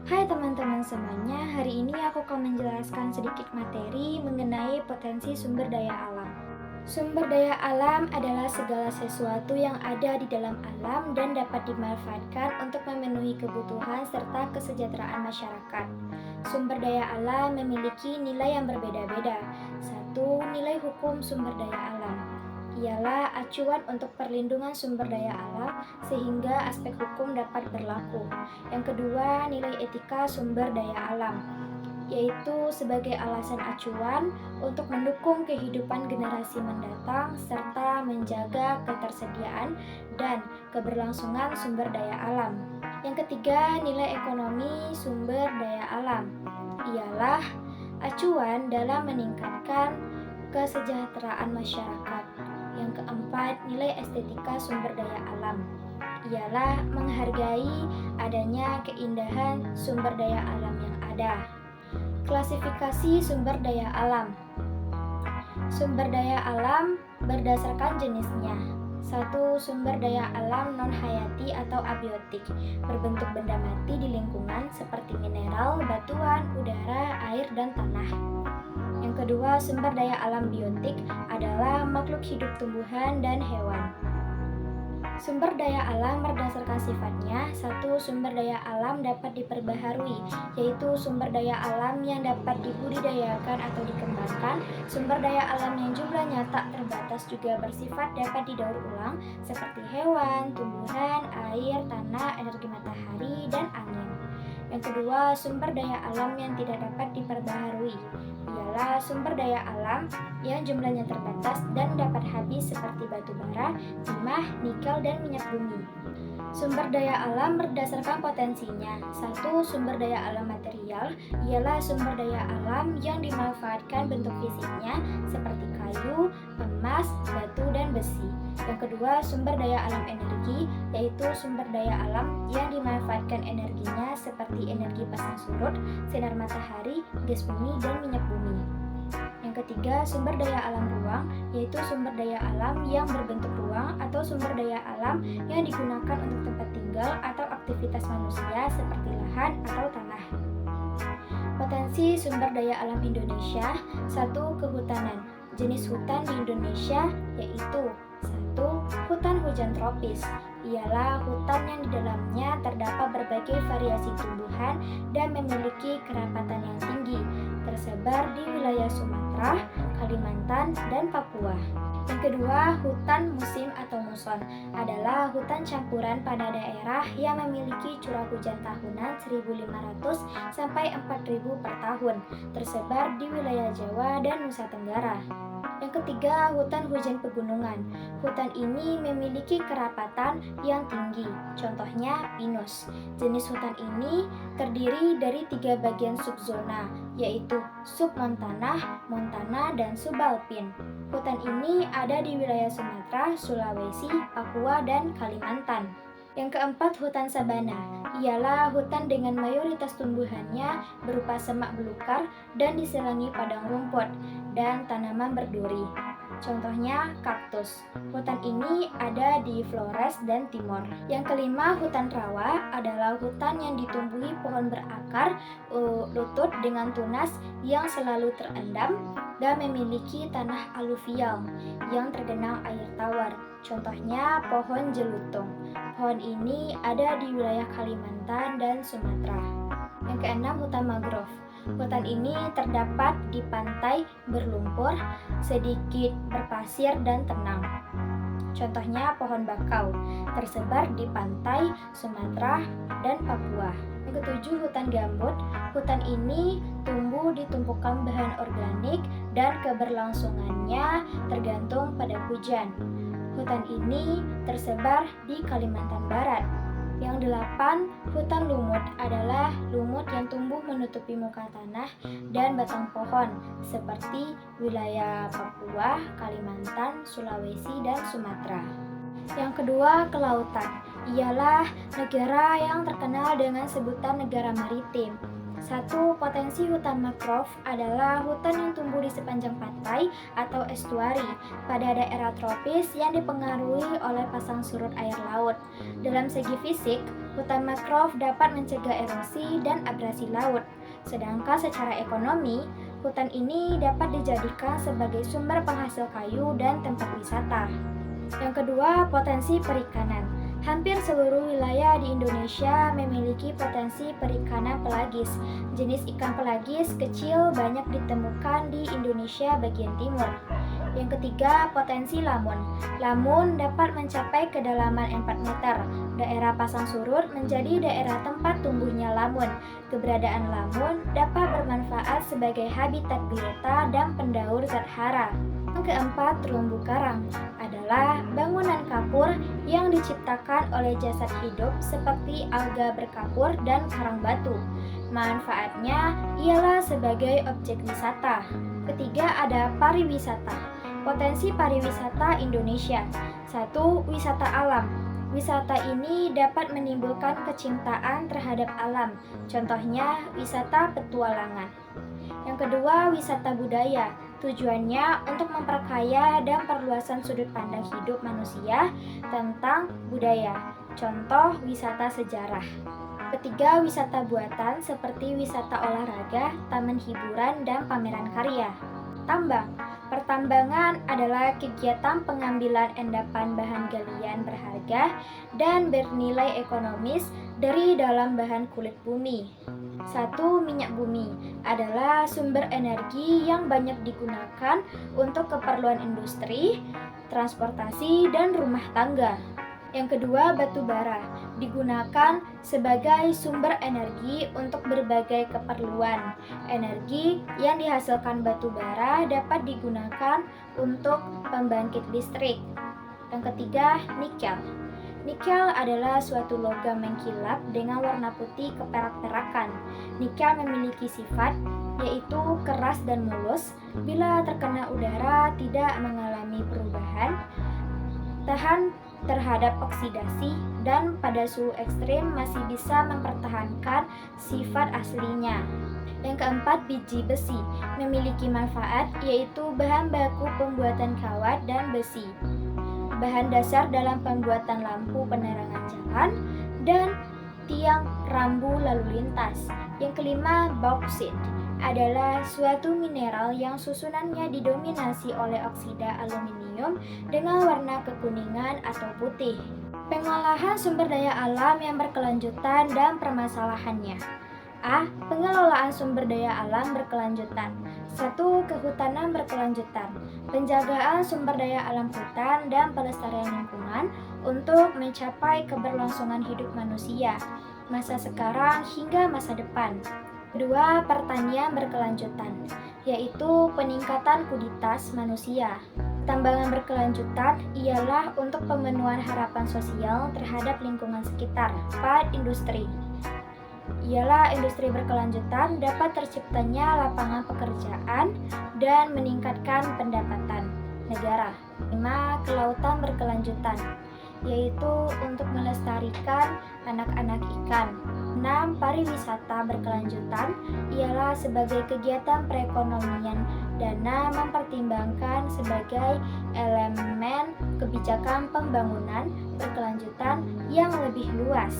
Hai teman-teman semuanya, hari ini aku akan menjelaskan sedikit materi mengenai potensi sumber daya alam. Sumber daya alam adalah segala sesuatu yang ada di dalam alam dan dapat dimanfaatkan untuk memenuhi kebutuhan serta kesejahteraan masyarakat. Sumber daya alam memiliki nilai yang berbeda-beda. Satu, nilai hukum sumber daya alam ialah acuan untuk perlindungan sumber daya alam sehingga aspek hukum dapat berlaku. Yang kedua, nilai etika sumber daya alam, yaitu sebagai alasan acuan untuk mendukung kehidupan generasi mendatang serta menjaga ketersediaan dan keberlangsungan sumber daya alam. Yang ketiga, nilai ekonomi sumber daya alam ialah acuan dalam meningkatkan kesejahteraan masyarakat. Yang keempat, nilai estetika sumber daya alam ialah menghargai adanya keindahan sumber daya alam yang ada. Klasifikasi sumber daya alam. Sumber daya alam berdasarkan jenisnya. Satu, sumber daya alam non-hayati atau abiotik, berbentuk benda mati di lingkungan seperti mineral, batuan, udara, air, dan tanah. Yang kedua, sumber daya alam biotik adalah makhluk hidup tumbuhan dan hewan. Sumber daya alam berdasarkan sifatnya. Satu, sumber daya alam dapat diperbaharui, yaitu sumber daya alam yang dapat dibudidayakan atau dikembangkan. Sumber daya alam yang jumlahnya tak terbatas juga bersifat dapat didaur ulang, seperti hewan, tumbuhan, air, tanah, energi matahari, dan angin. Yang kedua, sumber daya alam yang tidak dapat diperbaharui ialah sumber daya alam yang jumlahnya terbatas dan dapat habis seperti batu bara, timah, nikel, dan minyak bumi. Sumber daya alam berdasarkan potensinya. Satu, sumber daya alam material ialah sumber daya alam yang dimanfaatkan bentuk fisiknya seperti kayu, emas, batu, dan besi. Yang kedua, sumber daya alam energi yaitu sumber daya alam yang dimanfaatkan energinya seperti energi pasang surut, sinar matahari, gas bumi, dan minyak bumi. Yang ketiga, sumber daya alam ruang, yaitu sumber daya alam yang berbentuk ruang atau sumber daya alam yang digunakan untuk tempat tinggal atau aktivitas manusia seperti lahan atau tanah. Potensi sumber daya alam Indonesia. Satu, kehutanan. Jenis hutan di Indonesia yaitu satu, hutan hujan tropis. Ialah hutan yang di dalamnya terdapat berbagai variasi tumbuhan dan memiliki kerapatan yang tinggi, tersebar di wilayah Sumatera, Kalimantan, dan Papua. Yang kedua, hutan musim atau muson adalah hutan campuran pada daerah yang memiliki curah hujan tahunan 1.500 sampai 4.000 per tahun, tersebar di wilayah Jawa dan Nusa Tenggara. Yang ketiga, hutan hujan pegunungan. Hutan ini memiliki kerapatan yang tinggi, contohnya pinus. Jenis hutan ini terdiri dari 3 bagian subzona, yaitu submontana, montana, dan subalpin. Hutan ini ada di wilayah Sumatera, Sulawesi, Papua, dan Kalimantan. Yang keempat, hutan sabana ialah hutan dengan mayoritas tumbuhannya berupa semak belukar dan diselangi padang rumput dan tanaman berduri. Contohnya kaktus. Hutan ini ada di Flores dan Timor. Yang kelima, hutan rawa adalah hutan yang ditumbuhi pohon berakar lutut dengan tunas yang selalu terendam dan memiliki tanah aluvial yang tergenang air tawar. Contohnya pohon jelutung. Pohon ini ada di wilayah Kalimantan dan Sumatera. Yang keenam, hutan mangrove. Hutan ini terdapat di pantai berlumpur, sedikit berpasir dan tenang. Contohnya pohon bakau, tersebar di pantai Sumatera dan Papua. Yang ketujuh, hutan gambut. Hutan ini tumbuh di tumpukan bahan organik dan keberlangsungannya tergantung pada hujan. Hutan ini tersebar di Kalimantan Barat. Yang delapan, hutan lumut adalah lumut yang tumbuh menutupi muka tanah dan batang pohon seperti wilayah Papua, Kalimantan, Sulawesi, dan Sumatera. Yang kedua, kelautan ialah negara yang terkenal dengan sebutan negara maritim. Satu, potensi hutan mangrove adalah hutan yang tumbuh di sepanjang pantai atau estuari pada daerah tropis yang dipengaruhi oleh pasang surut air laut. Dalam segi fisik, hutan mangrove dapat mencegah erosi dan abrasi laut. Sedangkan secara ekonomi, hutan ini dapat dijadikan sebagai sumber penghasil kayu dan tempat wisata. Yang kedua, potensi perikanan. Hampir seluruh wilayah di Indonesia memiliki potensi perikanan pelagis. Jenis ikan pelagis kecil banyak ditemukan di Indonesia bagian timur. Yang ketiga, potensi lamun. Lamun dapat mencapai kedalaman 4 meter. Daerah pasang surut menjadi daerah tempat tumbuhnya lamun. Keberadaan lamun dapat bermanfaat sebagai habitat biota dan pendaur zat hara. Yang keempat, terumbu karang adalah bangunan kapur yang diciptakan oleh jasad hidup seperti alga berkapur dan karang batu. Manfaatnya ialah sebagai objek wisata. Ketiga, ada pariwisata. Potensi pariwisata Indonesia. Satu, wisata alam. Wisata ini dapat menimbulkan kecintaan terhadap alam. Contohnya, wisata petualangan. Yang kedua, wisata budaya. Tujuannya untuk memperkaya dan perluasan sudut pandang hidup manusia tentang budaya. Contoh, wisata sejarah. Ketiga, wisata buatan seperti wisata olahraga, taman hiburan, dan pameran karya. Tambang. Pertambangan adalah kegiatan pengambilan endapan bahan galian berharga dan bernilai ekonomis dari dalam bahan kulit bumi. Satu, minyak bumi adalah sumber energi yang banyak digunakan untuk keperluan industri, transportasi, dan rumah tangga. Yang kedua, batu bara digunakan sebagai sumber energi untuk berbagai keperluan. Energi yang dihasilkan batu bara dapat digunakan untuk pembangkit listrik. Yang ketiga, nikel. Nikel adalah suatu logam mengkilap dengan warna putih keperak-perakan. Nikel memiliki sifat yaitu keras dan mulus. Bila terkena udara tidak mengalami perubahan, tahan terhadap oksidasi, dan pada suhu ekstrim masih bisa mempertahankan sifat aslinya. Yang keempat, biji besi memiliki manfaat yaitu bahan baku pembuatan kawat dan besi, bahan dasar dalam pembuatan lampu penerangan jalan dan tiang rambu lalu lintas. Yang kelima, bauksit adalah suatu mineral yang susunannya didominasi oleh oksida aluminium dengan warna kekuningan atau putih. Pengolahan sumber daya alam yang berkelanjutan dan permasalahannya. A. Pengelolaan sumber daya alam berkelanjutan. 1. Kehutanan berkelanjutan. Penjagaan sumber daya alam hutan dan pelestarian lingkungan untuk mencapai keberlangsungan hidup manusia, masa sekarang hingga masa depan. Kedua, pertanian berkelanjutan, yaitu peningkatan kualitas manusia. Pertambangan berkelanjutan ialah untuk pemenuhan harapan sosial terhadap lingkungan sekitar. 4. Industri ialah industri berkelanjutan dapat terciptanya lapangan pekerjaan dan meningkatkan pendapatan negara. 5. Kelautan berkelanjutan, yaitu untuk melestarikan anak-anak ikan. 6. Pariwisata berkelanjutan ialah sebagai kegiatan perekonomian dana mempertimbangkan sebagai elemen kebijakan pembangunan berkelanjutan yang lebih luas.